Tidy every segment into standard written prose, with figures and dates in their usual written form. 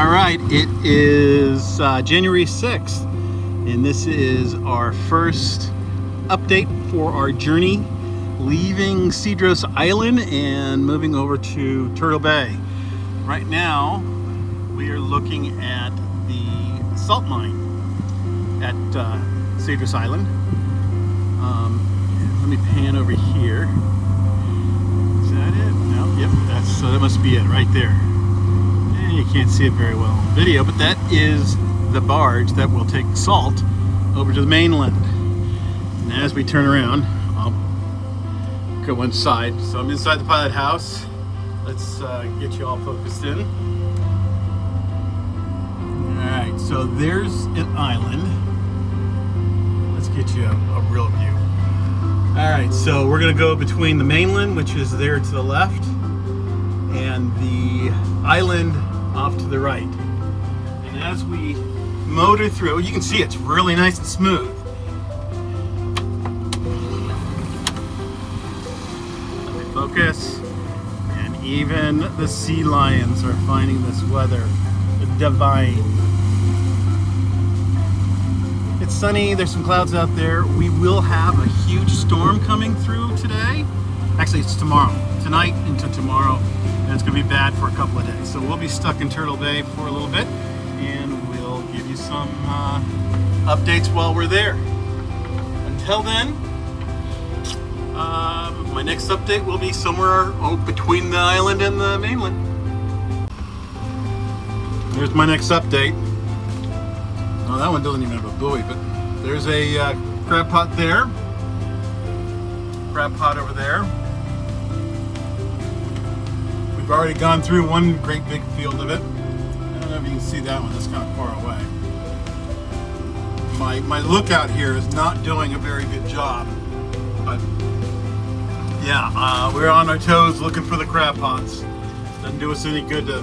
All right, it is January 6th, and this is our first update for our journey leaving Cedros Island and moving over to Turtle Bay. Right now, we are looking at the salt mine at Cedros Island. Let me pan over here. Is that it? No, yep, so that must be it right there. You can't see it very well on video, but that is the barge that will take salt over to the mainland. And as we turn around, I'll go inside. So I'm inside the pilot house. Let's get you all focused in. Alright, so there's an island. Let's get you a real view. Alright, so we're going to go between the mainland, which is there to the left, and the island off to the right. And as we motor through, you can see it's really nice and smooth. Let me focus. And even the sea lions are finding this weather divine. It's sunny, there's some clouds out there. We will have a huge storm coming through today. Actually, it's tomorrow. Tonight into tomorrow. And it's going to be bad for a couple of days. So we'll be stuck in Turtle Bay for a little bit, and we'll give you some updates while we're there. Until then, my next update will be somewhere between the island and the mainland. Here's my next update. Oh, that one doesn't even have a buoy, but there's a crab pot there. Crab pot over there. We've already gone through one great big field of it. I don't know if you can see that one, that's kind of far away. My lookout here is not doing a very good job. But yeah, we're on our toes looking for the crab pots. Doesn't do us any good to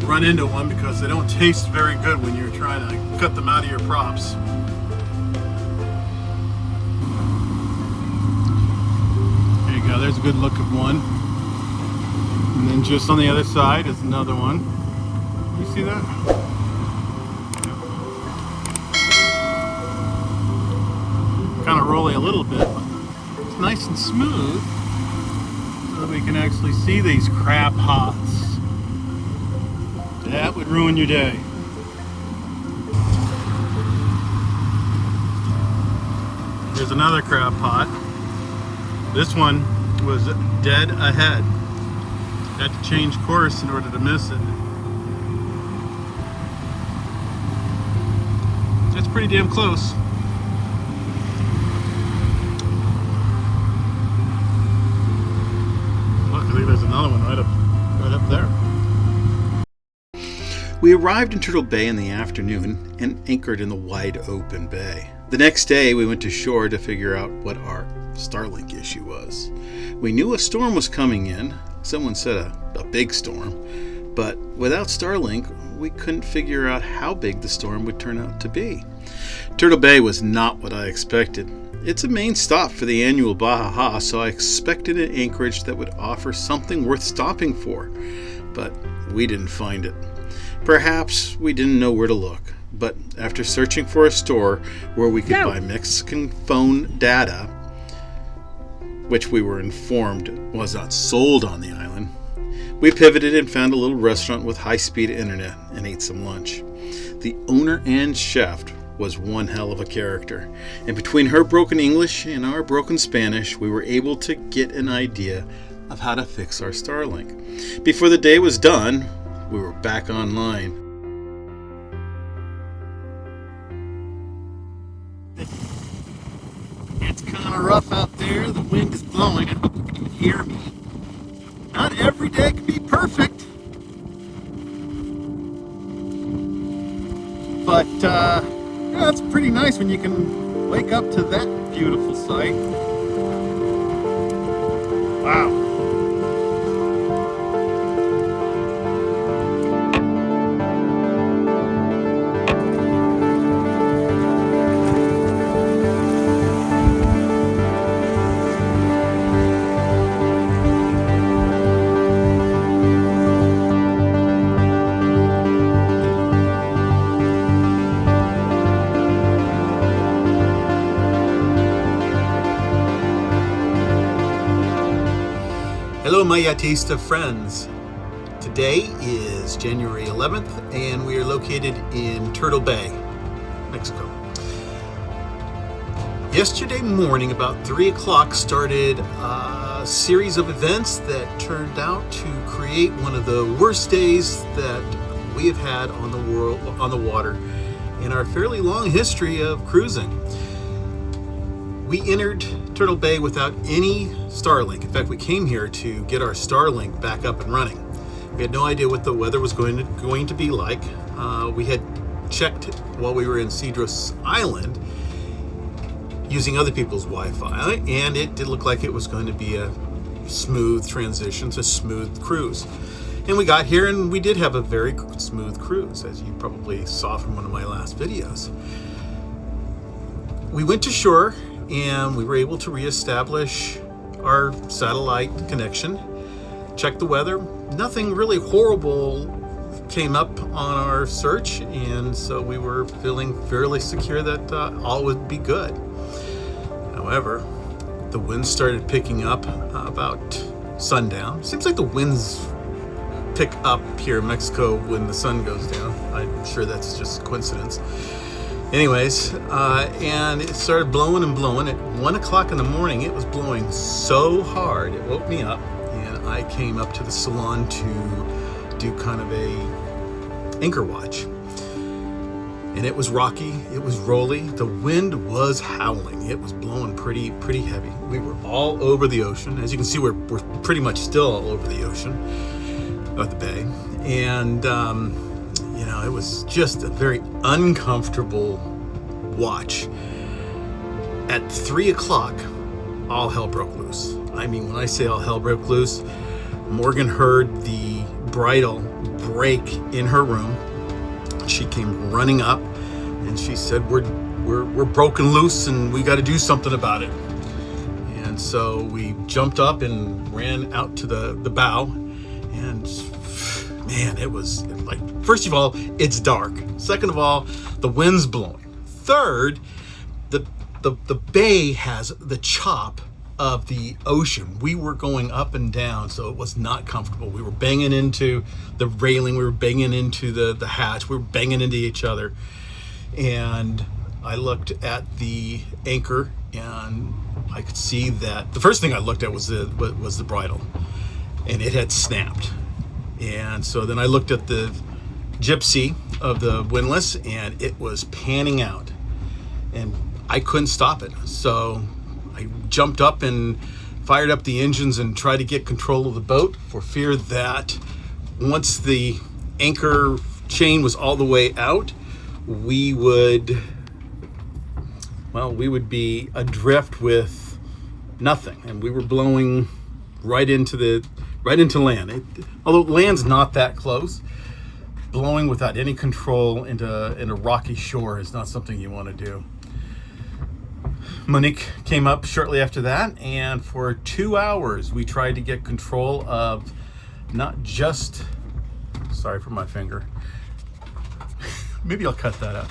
run into one because they don't taste very good when you're trying to cut them out of your props. There you go, there's a good look at one. And then just on the other side is another one. You see that? Kind of rolling a little bit, but it's nice and smooth so that we can actually see these crab pots. That would ruin your day. Here's another crab pot. This one was dead ahead. Had to change course in order to miss it. That's pretty damn close. Look, I think there's another one right up there. We arrived in Turtle Bay in the afternoon and anchored in the wide open bay. The next day we went to shore to figure out what our Starlink issue was. We knew a storm was coming in. Someone said a big storm, but without Starlink, we couldn't figure out how big the storm would turn out to be. Turtle Bay was not what I expected. It's a main stop for the annual Baja Ha Ha, so I expected an anchorage that would offer something worth stopping for, but we didn't find it. Perhaps we didn't know where to look, but after searching for a store where we could buy Mexican phone data, which we were informed was not sold on the island, we pivoted and found a little restaurant with high-speed internet and ate some lunch. The owner and chef was one hell of a character, and between her broken English and our broken Spanish, we were able to get an idea of how to fix our Starlink. Before the day was done, we were back online. It's kind of rough out there. The wind is blowing. I hope you can hear me. Not every day can be perfect. But yeah, it's pretty nice when you can wake up to that beautiful sight. Wow. Hello, my yachtsmen friends. Today is January 11th, and we are located in Turtle Bay, Mexico. Yesterday morning, about 3 o'clock, started a series of events that turned out to create one of the worst days that we have had on the water in our fairly long history of cruising. We entered Turtle Bay without any Starlink. In fact, we came here to get our Starlink back up and running. We had no idea what the weather was going to be like. We had checked while we were in Cedros Island using other people's Wi-Fi, and it did look like it was going to be a smooth transition, a smooth cruise. And we got here and we did have a very smooth cruise, as you probably saw from one of my last videos. We went to shore and we were able to reestablish our satellite connection, check the weather. Nothing really horrible came up on our search, and so we were feeling fairly secure that all would be good. However, the winds started picking up about sundown. Seems like the winds pick up here in Mexico when the sun goes down. I'm sure that's just a coincidence. Anyways, and it started blowing and blowing. At 1 o'clock in the morning, it was blowing so hard, it woke me up, and I came up to the salon to do kind of a anchor watch. And it was rocky, it was rolly, the wind was howling, it was blowing pretty heavy. We were all over the ocean. As you can see, we're pretty much still all over the ocean, of the bay. And it was just a very uncomfortable watch. At 3 o'clock, all hell broke loose. I mean, when I say all hell broke loose, Morgan heard the bridle break in her room. She came running up and she said, we're broken loose and we got to do something about it. And so we jumped up and ran out to the bow, and man, it was like, first of all, it's dark. Second of all, the wind's blowing. Third, the bay has the chop of the ocean. We were going up and down, so it was not comfortable. We were banging into the railing, we were banging into the hatch, we were banging into each other. And I looked at the anchor and I could see that the first thing I looked at was the bridle, and it had snapped. And so then I looked at the gypsy of the windlass and it was panning out, and I couldn't stop it. So I jumped up and fired up the engines and tried to get control of the boat, for fear that once the anchor chain was all the way out, we would be adrift with nothing, and we were blowing right into land. Although land's not that close, blowing without any control into a rocky shore is not something you want to do. Monique came up shortly after that, and for 2 hours we tried to get control of not just, sorry for my finger, maybe I'll cut that out.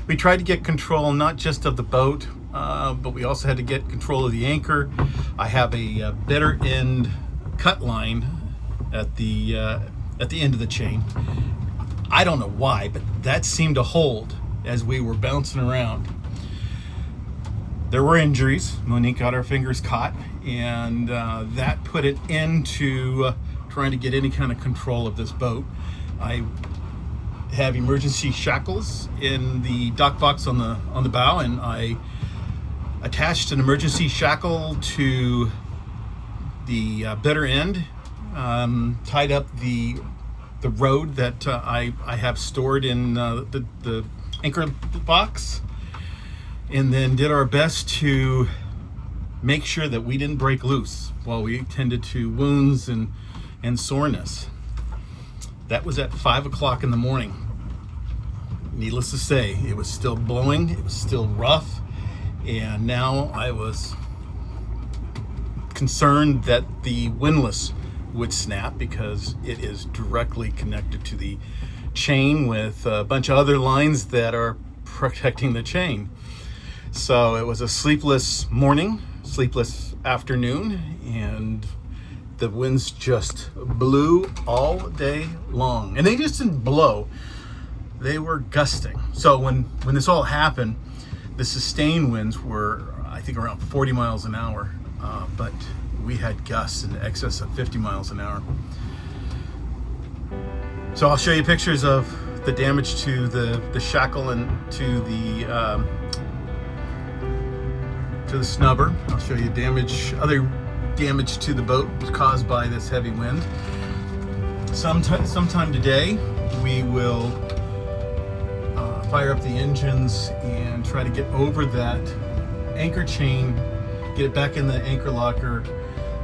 We tried to get control not just of the boat, but we also had to get control of the anchor. I have a bitter end cut line at the end of the chain. I don't know why, but that seemed to hold as we were bouncing around. There were injuries. Monique got her fingers caught, and that put it into trying to get any kind of control of this boat. I have emergency shackles in the dock box on the bow, and I attached an emergency shackle to the bitter end, tied up the rod that I have stored in the anchor box, and then did our best to make sure that we didn't break loose while we tended to wounds and soreness. That was at 5 o'clock in the morning. Needless to say, it was still blowing, it was still rough, and now I was concerned that the windlass would snap, because it is directly connected to the chain with a bunch of other lines that are protecting the chain. So it was a sleepless morning, sleepless afternoon, and the winds just blew all day long. And they just didn't blow, they were gusting. So when this all happened, the sustained winds were, I think, around 40 miles an hour, but we had gusts in excess of 50 miles an hour. So I'll show you pictures of the damage to the shackle and to the snubber. I'll show you other damage to the boat caused by this heavy wind. Sometime today, we will fire up the engines and try to get over that anchor chain, get it back in the anchor locker.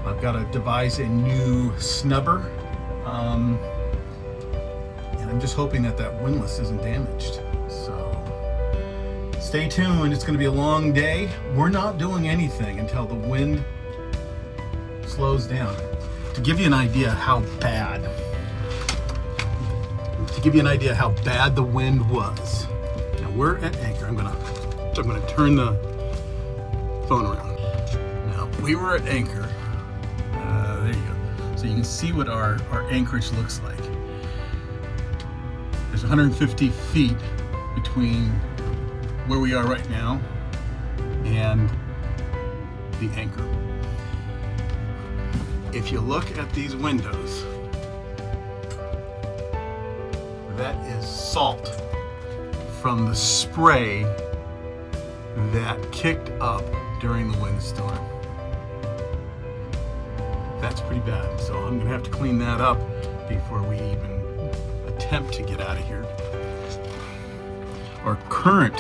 I've got to devise a new snubber, and I'm just hoping that windlass isn't damaged. So stay tuned, it's going to be a long day. We're not doing anything until the wind slows down. To give you an idea how bad the wind was. Now we're at anchor. I'm gonna turn the phone around. Now we were at anchor. There you go. So you can see what our anchorage looks like. There's 150 feet between where we are right now and the anchor. If you look at these windows, that is salt from the spray that kicked up during the windstorm. That's pretty bad. So I'm gonna have to clean that up before we even attempt to get out of here. Our current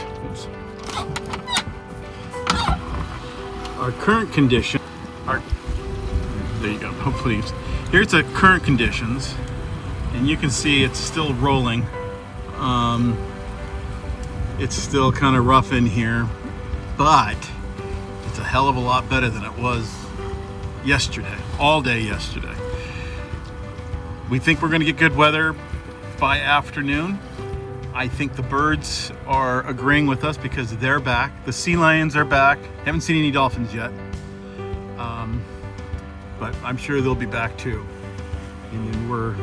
condition, there you go. Hopefully, here's the current conditions, and you can see it's still rolling. It's still kind of rough in here, but it's a hell of a lot better than it was yesterday, all day yesterday. We think we're going to get good weather by afternoon. I think the birds are agreeing with us because they're back. The sea lions are back. Haven't seen any dolphins yet. But I'm sure they'll be back too. And then we're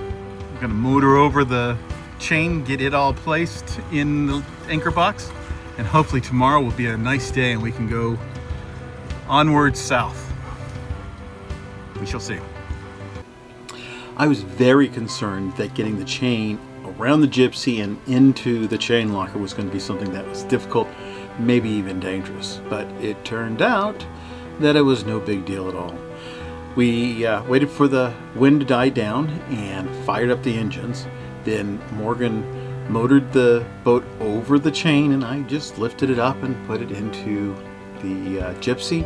gonna motor over the chain, get it all placed in the anchor box, and hopefully tomorrow will be a nice day and we can go onward south. We shall see. I was very concerned that getting the chain around the gypsy and into the chain locker was going to be something that was difficult, maybe even dangerous. But it turned out that it was no big deal at all. We waited for the wind to die down and fired up the engines. Then Morgan motored the boat over the chain and I just lifted it up and put it into the gypsy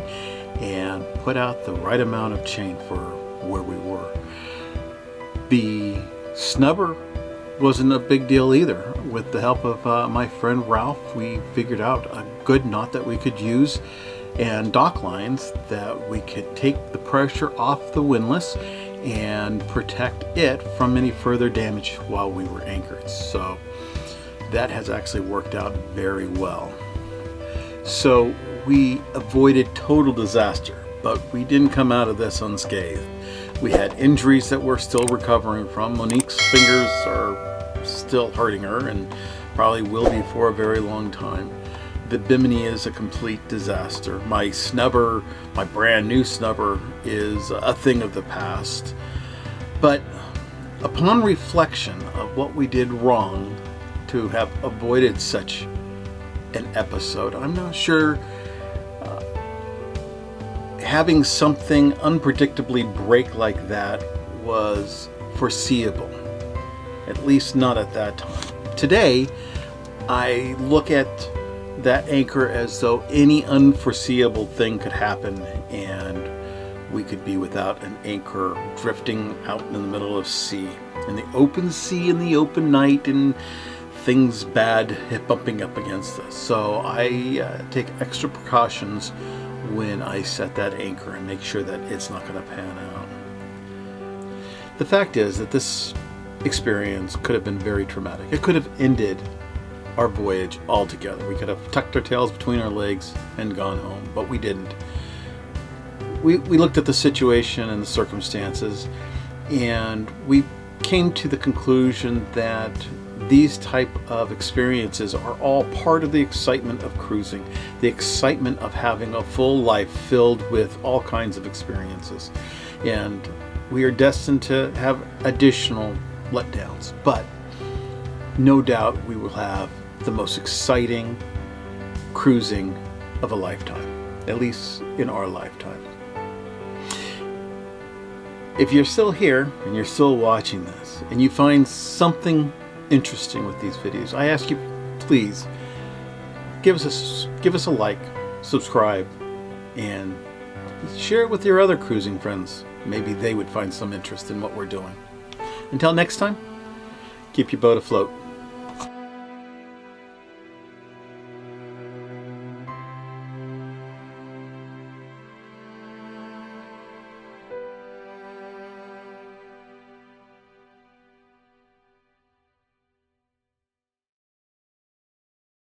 and put out the right amount of chain for where we were. The snubber wasn't a big deal either. With the help of my friend Ralph, we figured out a good knot that we could use and dock lines that we could take the pressure off the windlass and protect it from any further damage while we were anchored. So that has actually worked out very well. So we avoided total disaster, but we didn't come out of this unscathed. We had injuries that we're still recovering from. Monique's fingers are still hurting her and probably will be for a very long time. The bimini is a complete disaster. My snubber, my brand new snubber, is a thing of the past. But upon reflection of what we did wrong to have avoided such an episode, I'm not sure having something unpredictably break like that was foreseeable, at least not at that time. Today, I look at that anchor as though any unforeseeable thing could happen and we could be without an anchor drifting out in the middle of sea, in the open sea, in the open night, and things bad bumping up against us. So I take extra precautions when I set that anchor and make sure that it's not going to pan out. The fact is that this experience could have been very traumatic. It could have ended our voyage altogether. We could have tucked our tails between our legs and gone home, but we didn't. we looked at the situation and the circumstances, and we came to the conclusion that these type of experiences are all part of the excitement of cruising, the excitement of having a full life filled with all kinds of experiences. And we are destined to have additional letdowns, but no doubt we will have the most exciting cruising of a lifetime, at least in our lifetime. If you're still here and you're still watching this and you find something interesting with these videos, I ask you, please give us a like, subscribe, and share it with your other cruising friends. Maybe they would find some interest in what we're doing. Until next time, keep your boat afloat.